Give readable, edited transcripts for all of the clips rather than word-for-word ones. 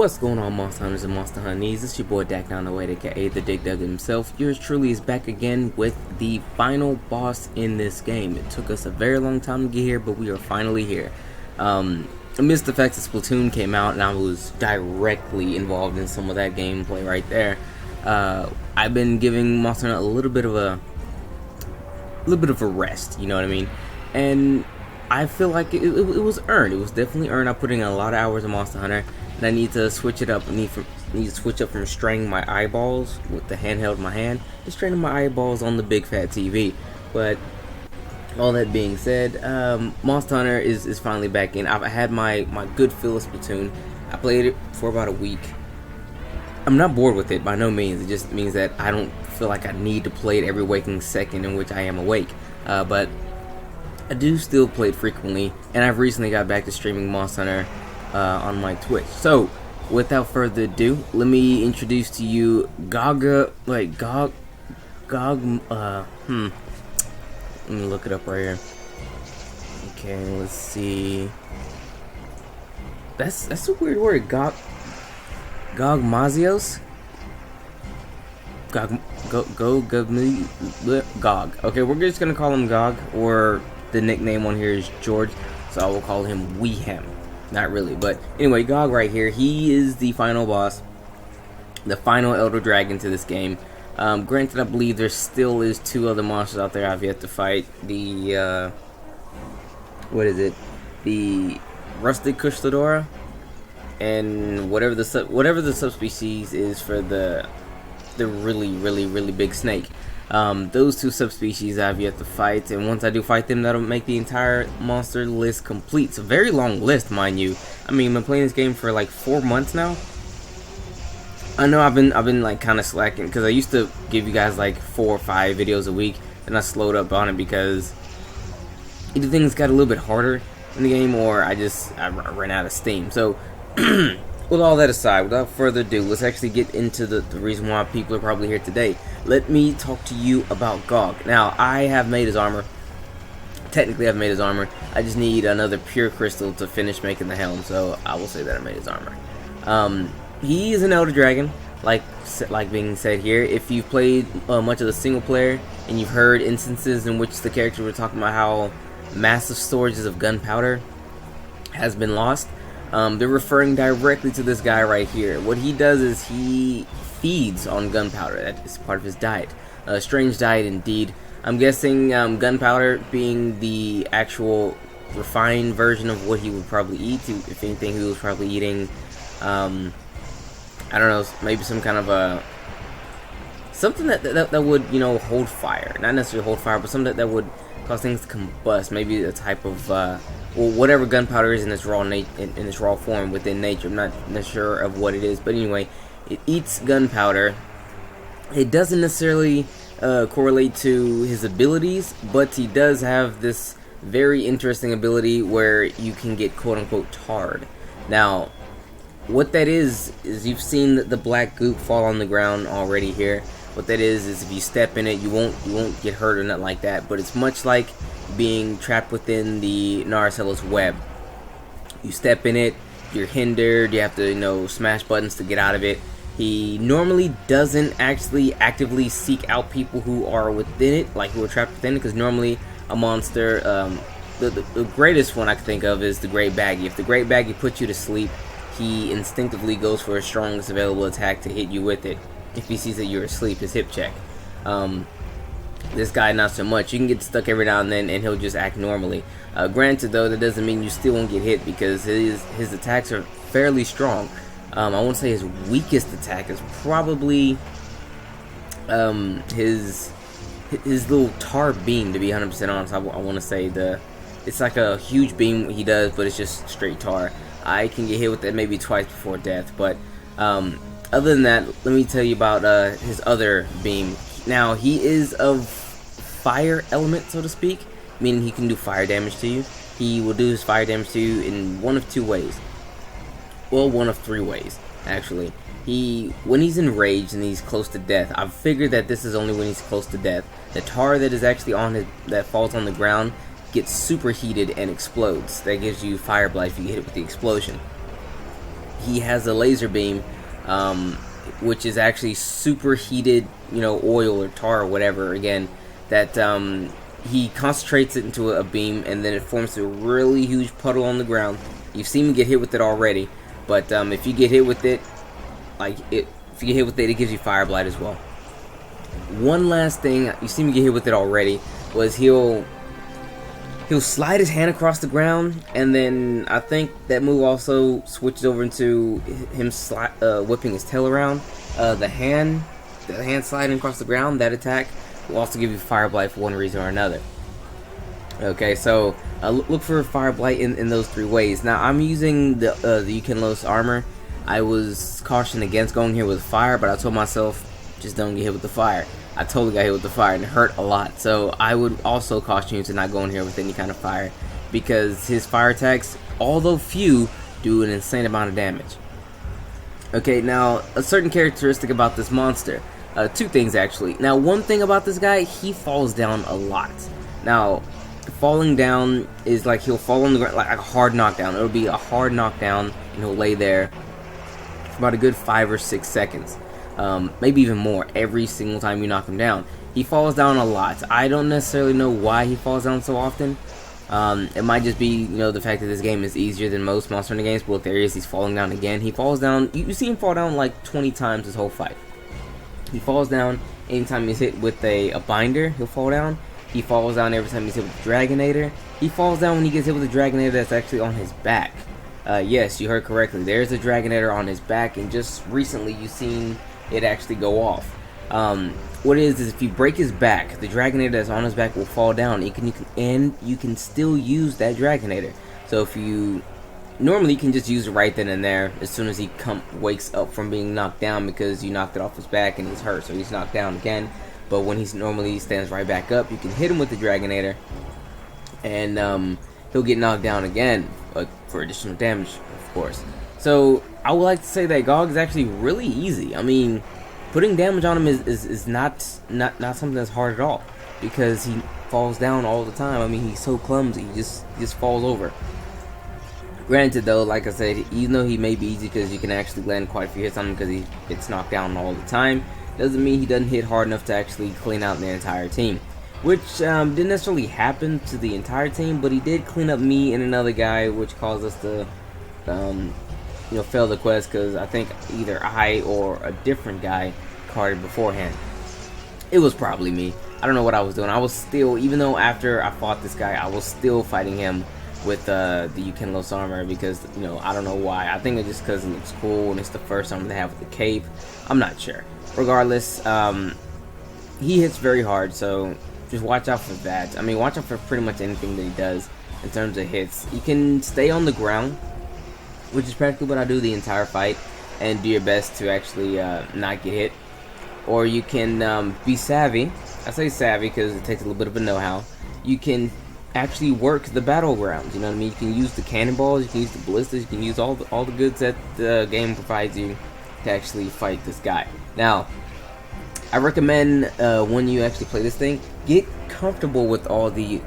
What's going on, Monster Hunters and Monster Honeys? It's your boy Dak Down the Way, aka the Dick Dug himself. Yours truly is back again with the final boss in this game. It took us a very long time to get here, but we are finally here. Amidst the fact that Splatoon came out and I was directly involved in some of that gameplay right there, I've been giving Monster Hunter a little bit of a rest, you know what I mean? And I feel like it was earned. It was definitely earned. I put in a lot of hours of Monster Hunter, and I need to switch it up. I need to switch up from straining my eyeballs with the handheld in my hand to straining my eyeballs on the big fat TV. But all that being said, Monster Hunter is finally back in. I've had my good fill of Splatoon. I played it for about a week. I'm not bored with it by no means. It just means that I don't feel like I need to play it every waking second in which I am awake. But I do still play it frequently, and I've recently got back to streaming Monster Hunter on my Twitch. So, without further ado, let me introduce to you let me look it up right here. Okay, let's see. That's a weird word. Gogmazios? Gog. Okay, we're just gonna call him Gog, or the nickname on here is George, so I will call him Weehem. Not really, but anyway, Gog right here, he is the final boss, the final Elder Dragon to this game. Granted, I believe there still is two other monsters out there I've yet to fight. The, what is it? The Rusted Kushlodora, and whatever the subspecies is for the really big snake. Those two subspecies I've yet to fight, and once I do fight them, that'll make the entire monster list complete. It's a very long list, mind you. I mean, I've been playing this game for like 4 months now. I know I've been like kind of slacking, because I used to give you guys like 4 or 5 videos a week, and I slowed up on it because either things got a little bit harder in the game, or I ran out of steam. So with all that aside, without further ado, let's actually get into the reason why people are probably here today. Let me talk to you about Gog. Now, I have made his armor. Technically, I've made his armor. I just need another pure crystal to finish making the helm, so I will say that I made his armor. He is an Elder Dragon, like being said here. If you've played much of the single player, and you've heard instances in which the characters were talking about how massive storages of gunpowder has been lost, they're referring directly to this guy right here. What he does is he feeds on gunpowder. That is part of his diet. A strange diet indeed. I'm guessing gunpowder being the actual refined version of what he would probably eat. If anything, he was probably eating, I don't know, maybe some kind of a something that would, you know, hold fire. Not necessarily hold fire, but something that would cause things to combust. Maybe a type of well, whatever gunpowder is in its raw form within nature. I'm not sure of what it is, but anyway, it eats gunpowder. It doesn't necessarily correlate to his abilities, but he does have this very interesting ability where you can get quote-unquote tarred. Now, what that is you've seen the black goop fall on the ground already here. What that is if you step in it, you won't get hurt or nothing like that, but it's much like being trapped within the Naracella's web. You step in it, you're hindered, you have to, you know, smash buttons to get out of it. He normally doesn't actually actively seek out people who are within it, like who are trapped within it, because normally a monster, the greatest one I can think of is the Great Baggy. If the Great Baggy puts you to sleep, he instinctively goes for his strongest available attack to hit you with it. If he sees that you're asleep, his hip check. This guy, not so much. You can get stuck every now and then, and he'll just act normally. Granted, though, that doesn't mean you still won't get hit, because his attacks are fairly strong. I won't say his weakest attack is probably his little tar beam, to be 100% honest. I want to say it's like a huge beam he does, but it's just straight tar. I can get hit with that maybe twice before death, but other than that, let me tell you about his other beam. Now, he is of fire element, so to speak, meaning he can do fire damage to you. He will do his fire damage to you in one of 2 ways. Well, one of 3 ways, actually. When he's enraged and he's close to death, I've figured that this is only when he's close to death. The tar that is actually that falls on the ground gets superheated and explodes. That gives you fire blast if you hit it with the explosion. he has a laser beam, which is actually superheated, oil or tar or whatever. Again, that he concentrates it into a beam, and then it forms a really huge puddle on the ground. You've seen me get hit with it already, but if you get hit with it, it gives you Fire Blight as well. One last thing, you see me get hit with it already, was he'll slide his hand across the ground, and then I think that move also switches over into him whipping his tail around. The hand sliding across the ground, that attack will also give you Fire Blight for one reason or another. Okay, so look for Fire Blight in those 3 ways. Now I'm using the Ukanlos armor. I was cautioned against going here with fire, but I told myself, just don't get hit with the fire. I totally got hit with the fire and it hurt a lot. So I would also caution you to not go in here with any kind of fire, because his fire attacks, although few, do an insane amount of damage. Okay, now a certain characteristic about this monster. 2 things actually. Now, one thing about this guy, he falls down a lot. Now, falling down is like he'll fall on the ground like a hard knockdown. It'll be a hard knockdown, and he'll lay there for about a good 5 or 6 seconds. Maybe even more every single time you knock him down. He falls down a lot. I don't necessarily know why he falls down so often. It might just be, the fact that this game is easier than most Monster Hunter games. But look, there he is. He's falling down again. He falls down. You see him fall down like 20 times this whole fight. He falls down anytime he's hit with a binder. He'll fall down. He falls down every time he's hit with the Dragonator. He falls down when he gets hit with the Dragonator that's actually on his back. Yes, you heard correctly. There's a Dragonator on his back, and just recently you've seen it actually go off. What it is if you break his back, the Dragonator that's on his back will fall down. And you can still use that Dragonator. So if you normally you can just use it right then and there as soon as he wakes up from being knocked down, because you knocked it off his back and he's hurt, so he's knocked down again. But when he normally stands right back up, you can hit him with the Dragonator, and he'll get knocked down again for additional damage, of course. So I would like to say that Gog is actually really easy. I mean, putting damage on him is not something that's hard at all, because he falls down all the time. I mean, he's so clumsy, he just falls over. Granted, though, like I said, even though he may be easy because you can actually land quite a few hits on him because he gets knocked down all the time, doesn't mean he doesn't hit hard enough to actually clean out the entire team. Which didn't necessarily happen to the entire team, but he did clean up me and another guy, which caused us to fail the quest, because I think either I or a different guy carded beforehand. It was probably me. I don't know what I was doing. I was still, even though after I fought this guy, I was still fighting him with the Ukanlos armor, because I don't know why. I think it's just because it looks cool and it's the first armor they have with the cape. I'm not sure. Regardless, he hits very hard, so just watch out for that. I mean, watch out for pretty much anything that he does in terms of hits. You can stay on the ground, which is practically what I do the entire fight, and do your best to actually not get hit. Or you can be savvy. I say savvy because it takes a little bit of a know-how. You can actually work the battlegrounds. You know what I mean? You can use the cannonballs, you can use the ballistas, you can use all the goods that the game provides you to actually fight this guy. Now, I recommend when you actually play this thing, get comfortable with all the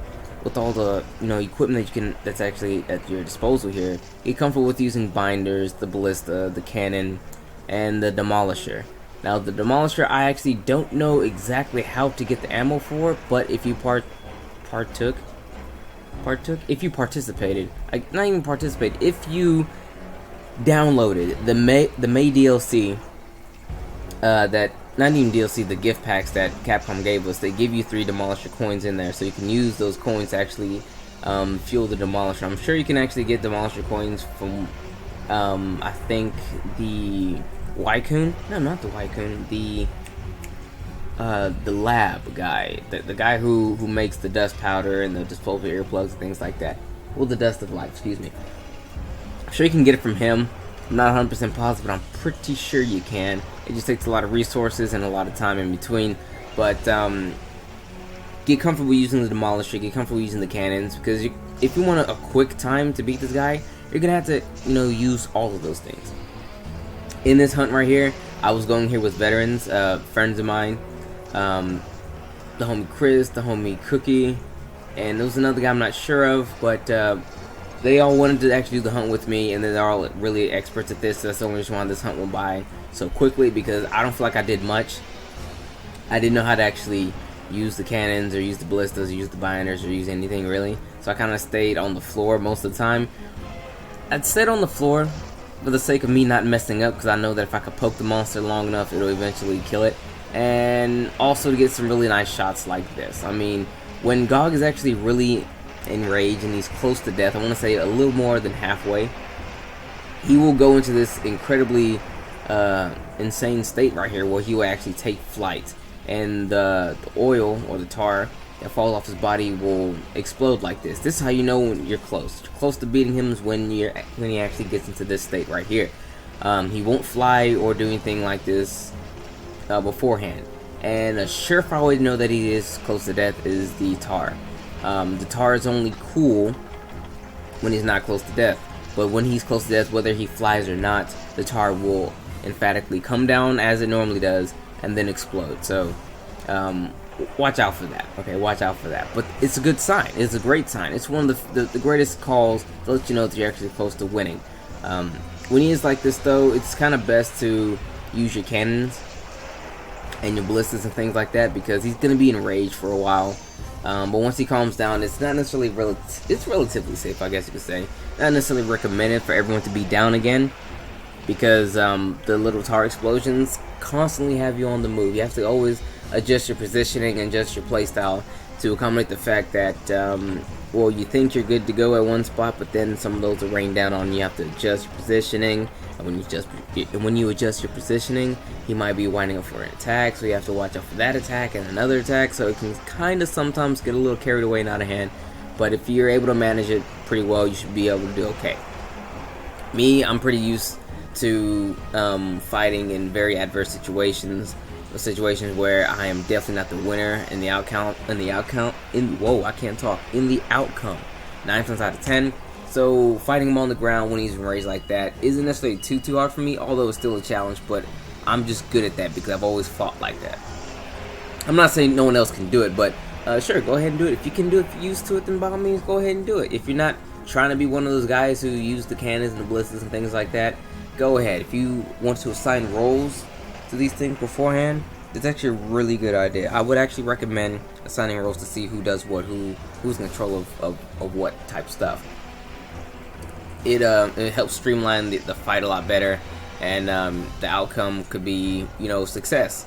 equipment that's actually at your disposal here. Get comfortable with using binders, the ballista, the cannon, and the demolisher. Now, the demolisher, I actually don't know exactly how to get the ammo for, but if you if you participated, not even participated, if you downloaded the May DLC, that not even DLC, the gift packs that Capcom gave us, they give you 3 demolisher coins in there, so you can use those coins to actually fuel the demolisher. I'm sure you can actually get demolisher coins from I think the Wycoon, no, not the Wycoon, the lab guy, the guy who makes the dust powder and the disposable earplugs and things like that. Well, the dust of life, excuse me. I'm sure you can get it from him. I'm not 100% positive, but I'm pretty sure you can. It just takes a lot of resources and a lot of time in between. But get comfortable using the demolisher, get comfortable using the cannons, because if you want a quick time to beat this guy, you're gonna have to use all of those things. In this hunt right here, I was going here with veterans, friends of mine, the homie Chris, the homie Cookie, and there was another guy I'm not sure of, but they all wanted to actually do the hunt with me, and then they're all really experts at this. So that's the only reason why this hunt went by so quickly, because I don't feel like I did much. I didn't know how to actually use the cannons or use the ballistas or use the binders or use anything really. So I kind of stayed on the floor most of the time. I'd stayed on the floor for the sake of me not messing up, because I know that if I could poke the monster long enough, it'll eventually kill it. And also to get some really nice shots like this. I mean, when Gog is actually really enraged and he's close to death, I want to say a little more than halfway, he will go into this incredibly insane state right here where he will actually take flight, and the oil or the tar that falls off his body will explode like this. This is how you know when you're close. You're close to beating him is when he actually gets into this state right here. He won't fly or do anything like this beforehand. And a surefire way to know that he is close to death is the tar. The tar is only cool when he's not close to death, but when he's close to death, whether he flies or not, the tar will emphatically come down as it normally does and then explode. So watch out for that. Okay, watch out for that. But it's a good sign. It's a great sign. It's one of the greatest calls to let you know that you're actually close to winning. When he is like this though, it's kind of best to use your cannons and your ballistas and things like that, because he's going to be enraged for a while. But once he calms down, it's not necessarily it's relatively safe, I guess you could say. Not necessarily recommended for everyone to be down again, because the little tar explosions constantly have you on the move. You have to always adjust your positioning and adjust your playstyle to accommodate the fact that well, you think you're good to go at one spot, but then some of those will rain down on you. You have to adjust your positioning, and when you adjust your positioning, he might be winding up for an attack, so you have to watch out for that attack and another attack. So it can kind of sometimes get a little carried away and out of hand, but if you're able to manage it pretty well, you should be able to do okay. Me, I'm pretty used to fighting in very adverse situations where I am definitely not the winner in the outcome, in the outcome 9 times out of 10. So fighting him on the ground when he's enraged like that isn't necessarily too hard for me, although it's still a challenge, but I'm just good at that because I've always fought like that. I'm not saying no one else can do it, but sure, go ahead and do it. If you can do it, if you're used to it, then by all means go ahead and do it. If you're not trying to be one of those guys who use the cannons and the ballistas and things like that, go ahead. If you want to assign roles to these things beforehand, it's actually a really good idea. I would actually recommend assigning roles to see who does what, who's in control of what type stuff. It helps streamline the fight a lot better, and the outcome could be, you know, success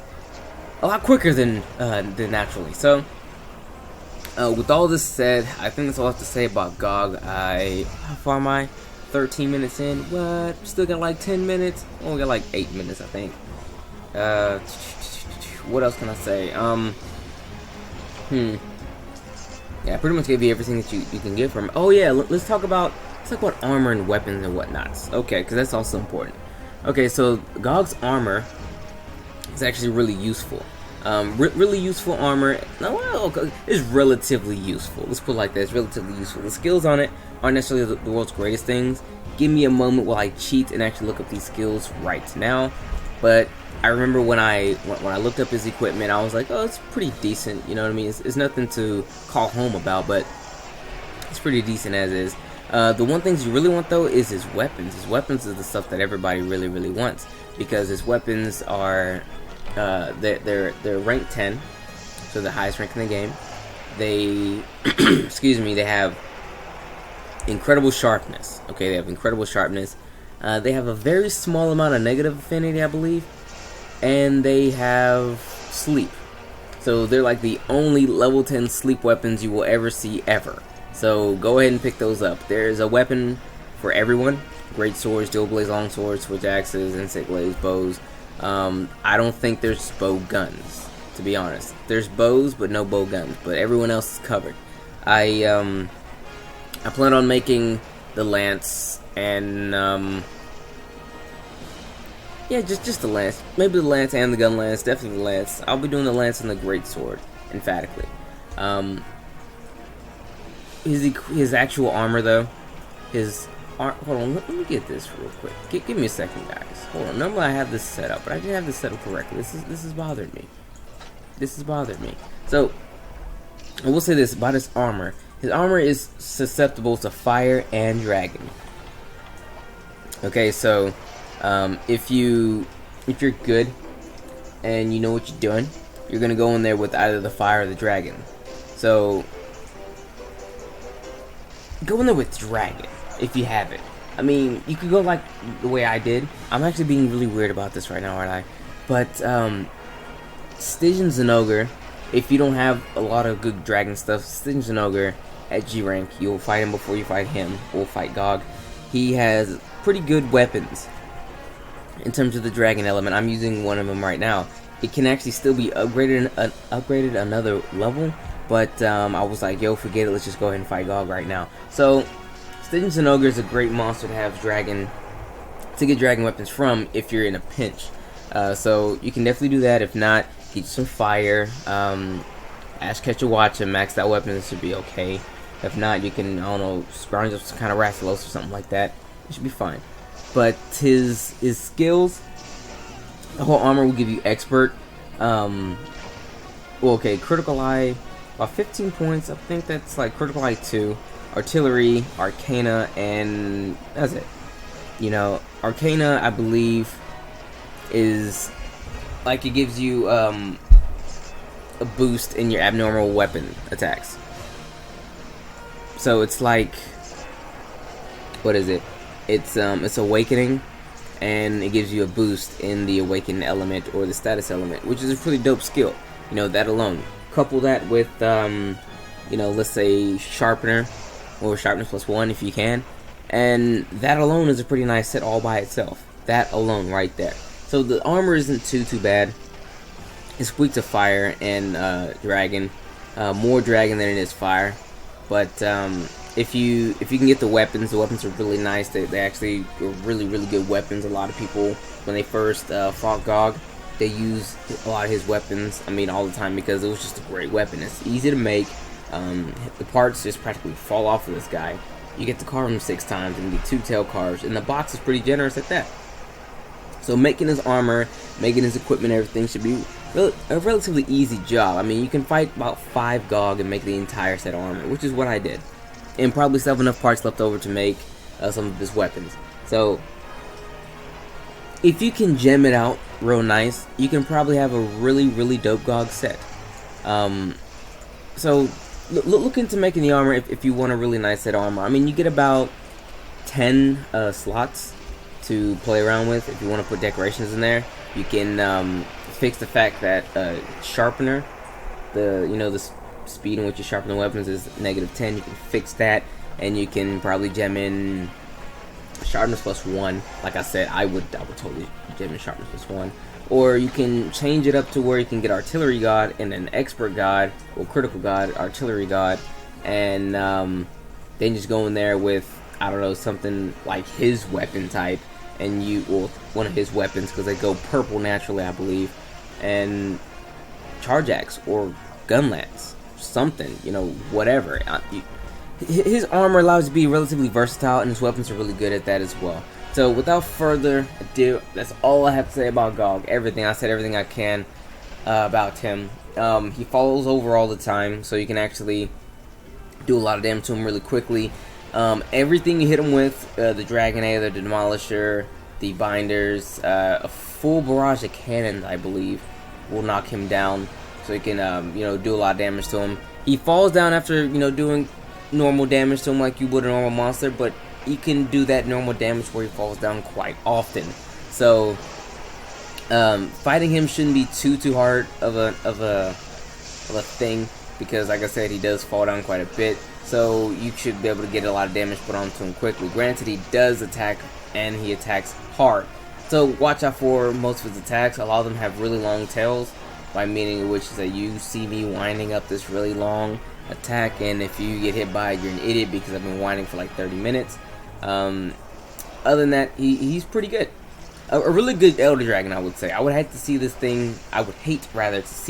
a lot quicker than naturally. So with all this said, I think that's all I have to say about Gog. How far am I? 13 minutes in. What? Still got like 10 minutes. Only got like 8 minutes, I think. What else can I say? Yeah, I pretty much gave you everything that you can get from. Oh yeah, let's talk about armor and weapons and whatnots. Okay, because that's also important. Okay, so Gog's armor is actually really useful. Really useful armor. No, well, it's relatively useful. Let's put it like this: relatively useful. The skills on it aren't necessarily the world's greatest things. Give me a moment while I cheat and actually look up these skills right now. But I remember when I looked up his equipment, I was like, oh, it's pretty decent. You know what I mean? It's nothing to call home about, but it's pretty decent as is. The one thing you really want though is his weapons. His weapons is the stuff that everybody really wants, because his weapons are they're rank 10, so the highest rank in the game. They excuse me, they have incredible sharpness. Okay, they have incredible sharpness. They have a very small amount of negative affinity, I believe, and they have sleep. So they're like the only level 10 sleep weapons you will ever see ever. So go ahead and pick those up. There's a weapon for everyone: great swords, dual blades, long swords, switch axes, insect blades, bows. I don't think there's bow guns, to be honest. There's bows, but no bow guns. But everyone else is covered. I plan on making the lance and yeah, just the lance. Maybe the lance and the gun lance. Definitely the lance. I'll be doing the lance and the great sword, emphatically. His actual armor though, hold on, let me get this real quick. Give me a second, guys. Hold on. Normally I have this set up, but I didn't have this set up correctly. This is bothered me. This has bothered me. So I will say this about his armor: his armor is susceptible to fire and dragon. Okay, so if you're good and you know what you're doing, you're gonna go in there with either the fire or the dragon. So go in there with dragon if you have it. I mean, you could go like the way I did. I'm actually being really weird about this right now, aren't I? But Stygian Zinogre, if you don't have a lot of good dragon stuff, Stygian Zinogre at G rank, you'll fight him before you fight him or fight Gog. He has pretty good weapons in terms of the dragon element. I'm using one of them right now. It can actually still be upgraded another level, but I was like, yo, forget it, let's just go ahead and fight Gog right now. So Stygian Zinogre is a great monster to have to get dragon weapons from if you're in a pinch. So you can definitely do that. If not, get some fire. Ash Catcher Watch and max that weapon, should be okay. If not, you can, I don't know, scrounge up some kind of Rathalos or something like that. It should be fine. But his skills, the whole armor will give you expert. Well, okay, critical eye, about 15 points. I think that's like critical eye 2, artillery, arcana, and that's it. You know, arcana, I believe, is like it gives you a boost in your abnormal weapon attacks. So it's like, what is it? It's awakening, and it gives you a boost in the awakened element or the status element, which is a pretty dope skill. You know, that alone. Couple that with you know, let's say sharpener or sharpness +1 if you can, and that alone is a pretty nice set all by itself. That alone right there. So the armor isn't too bad. It's weak to fire and dragon, more dragon than it is fire. But if you can get the weapons are really nice. They actually are really good weapons. A lot of people, when they first fought Gog, they use a lot of his weapons. I mean, all the time, because it was just a great weapon. It's easy to make. The parts just practically fall off of this guy. You get to carve him 6 times and get 2 tail carves, and the box is pretty generous at that. So making his armor, making his equipment, everything should be a relatively easy job. I mean, you can fight about 5 Gog and make the entire set of armor, which is what I did. And probably still have enough parts left over to make some of his weapons. So if you can gem it out real nice, you can probably have a really dope Gog set. So look into making the armor if you want a really nice set of armor. I mean, you get about 10 slots to play around with. If you want to put decorations in there, you can fix the fact that sharpener, the speed in which you sharpen the weapons is -10. You can fix that, and you can probably gem in sharpness +1. Like I said, I would totally gem in sharpness +1. Or you can change it up to where you can get artillery god and an expert god or critical god, artillery god, and then just go in there with, I don't know, something like his weapon type, and one of his weapons, because they go purple naturally, I believe, and charge axe or gun lance, something, you know, whatever. His armor allows you to be relatively versatile, and his weapons are really good at that as well. So without further ado, that's all I have to say about Gog. Everything I said, everything I can about him. He falls over all the time, so you can actually do a lot of damage to him really quickly. Everything you hit him with, the Dragonator, the Demolisher, the Binders, a full barrage of cannons, I believe, will knock him down. So you can, do a lot of damage to him. He falls down after, doing normal damage to him like you would a normal monster, but you can do that normal damage where he falls down quite often. So fighting him shouldn't be too hard of a thing, because like I said, he does fall down quite a bit. So you should be able to get a lot of damage put onto him quickly. Granted, he does attack, and he attacks hard. So watch out for most of his attacks. A lot of them have really long tails, by meaning which is that you see me winding up this really long attack, and if you get hit by it, you're an idiot, because I've been winding for like 30 minutes. Other than that, he's pretty good. A really good Elder Dragon, I would say. I would hate to see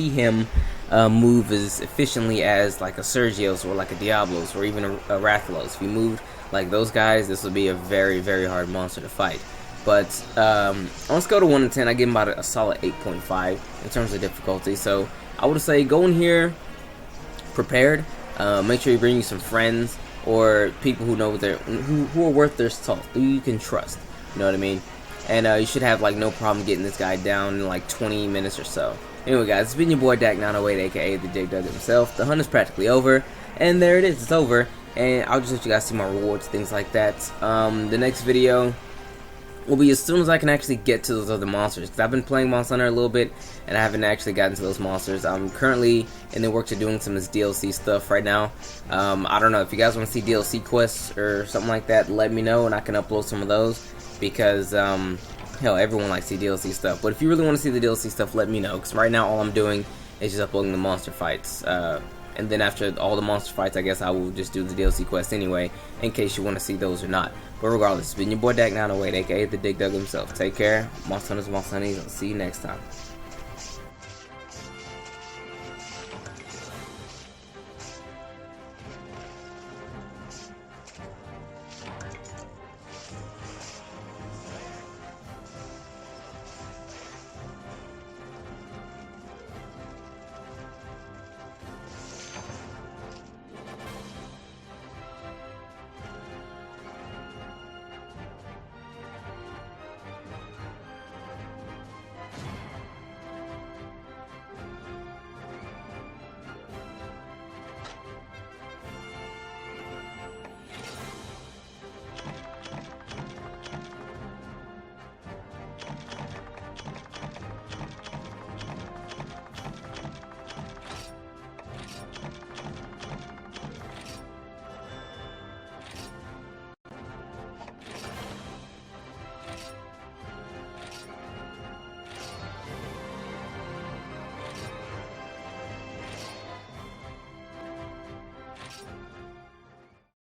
him move as efficiently as like a Sergios or like a Diablos or even a Rathalos. If he moved like those guys, this would be a very hard monster to fight. But on a scale of 1 to 10, I give him about a solid 8.5 in terms of difficulty. So I would say go in here prepared. Make sure you bring you some friends or people who know who are worth their salt, who you can trust. You know what I mean? And you should have like no problem getting this guy down in like 20 minutes or so. Anyway, guys, it's been your boy Dak908, aka the Jig Dug himself. The hunt is practically over, and there it is. It's over, and I'll just let you guys see my rewards, things like that. The next video will be as soon as I can actually get to those other monsters, because I've been playing Monster Hunter a little bit and I haven't actually gotten to those monsters. I'm currently in the works of doing some of this DLC stuff right now. I don't know if you guys want to see DLC quests or something like that, let me know and I can upload some of those, because hell, everyone likes to see DLC stuff. But if you really want to see the DLC stuff, let me know, because right now all I'm doing is just uploading the monster fights. And then after all the monster fights, I guess I will just do the DLC quest anyway, in case you want to see those or not. But regardless, it's been your boy Dak908, aka the Dig Dug himself. Take care. Monster Hunters, Monster Hunties. I'll see you next time.